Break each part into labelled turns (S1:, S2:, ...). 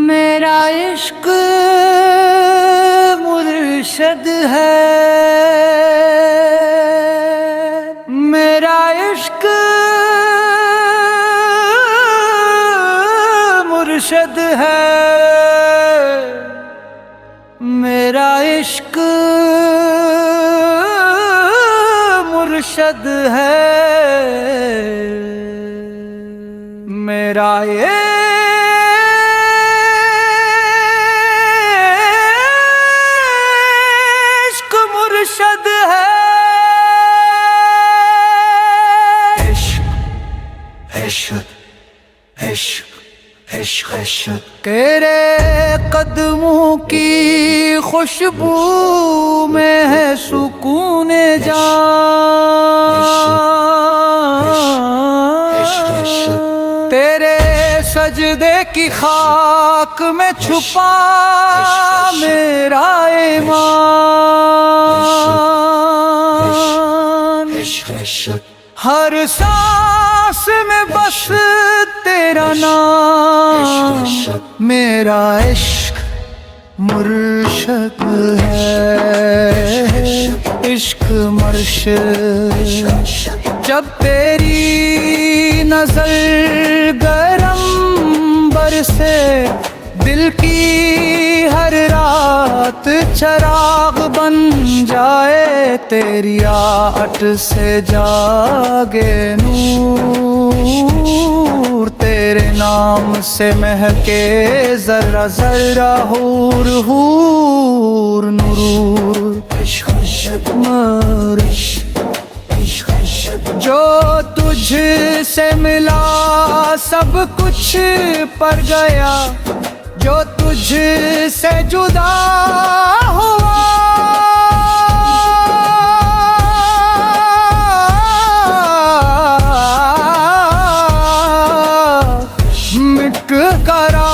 S1: मेरा इश्क मुर्शद है, मेरा इश्क मुर्शद है, मेरा इश्क मुर्शद है, मेरा इश्क मुर्शद है। इश्क तेरे कदमों की खुशबू में है सुकून जान, तेरे सजदे की खाक में छुपा मेरा ईमान। हर सांस में बस तेरा नाम, मेरा इश्क मुर्शद है, इश्क मुर्शद। जब तेरी नजर गरम बरसे, दिल की हर रात चराग बन जाए, तेरी आट से जागे नूर, तेरे नाम से महके जरा जरा हूर हूर नूर। जो तुझसे मिला सब कुछ पर गया, जो तुझसे जुदा हुआ मिट करा,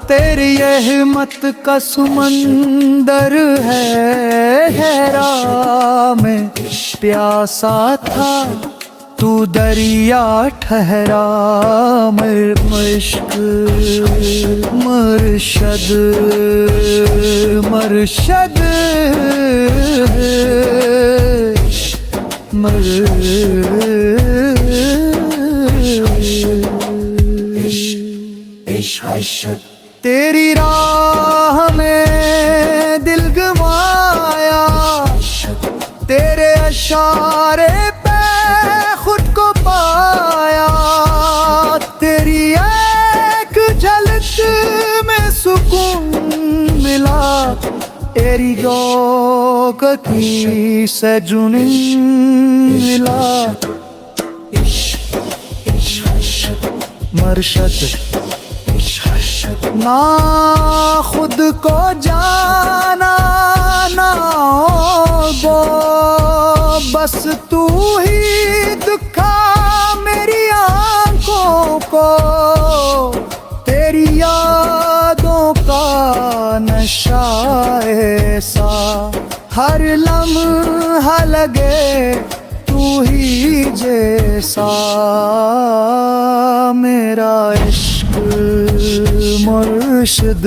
S1: तेरी ये हिम्मत का समंदर है गहरा, मैं प्यासा था तू दरिया ठहरा, मेरा इश्क मुर्शद मुर्शद तेरी राह में दिल गवाया, तेरे इशारे पे खुद को पाया, तेरी एक झलक में सुकून मिला, तेरी गौकती से जुनून मिला। मुर्शद ना खुद को जाना ना वो, बस तू ही दिखा मेरी आंखों को, तेरी यादों का नशा ऐसा, हर लम्हा लगे तू ही जैसा, मेरा इश्क मुर्शद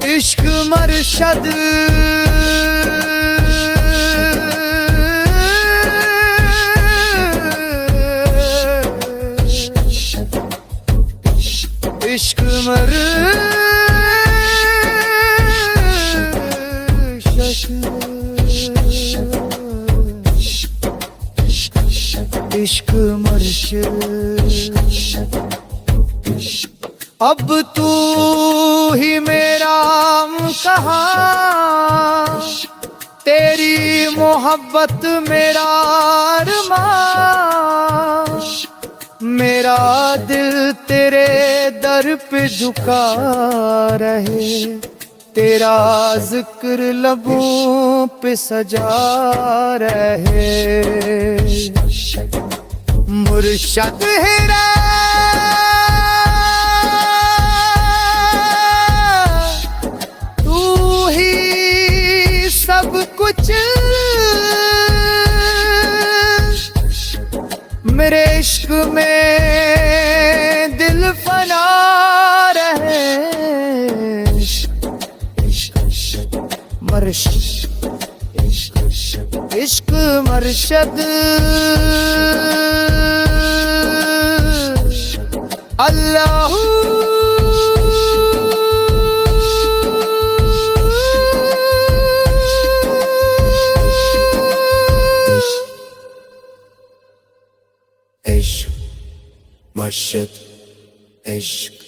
S1: इश्क मुर्शद। इश्क इश्क मुर्शद। अब तू ही मेरा कहाँ, तेरी मोहब्बत मेरा अरमान, मेरा दिल तेरे दर पे झुका रहे, तेरा जिक्र लबों पे सजा रहे। मुर्शद है में दिल फना रहे। मर्शद इश्क मर्शद अल्लाह इश्क मर्शद इश्क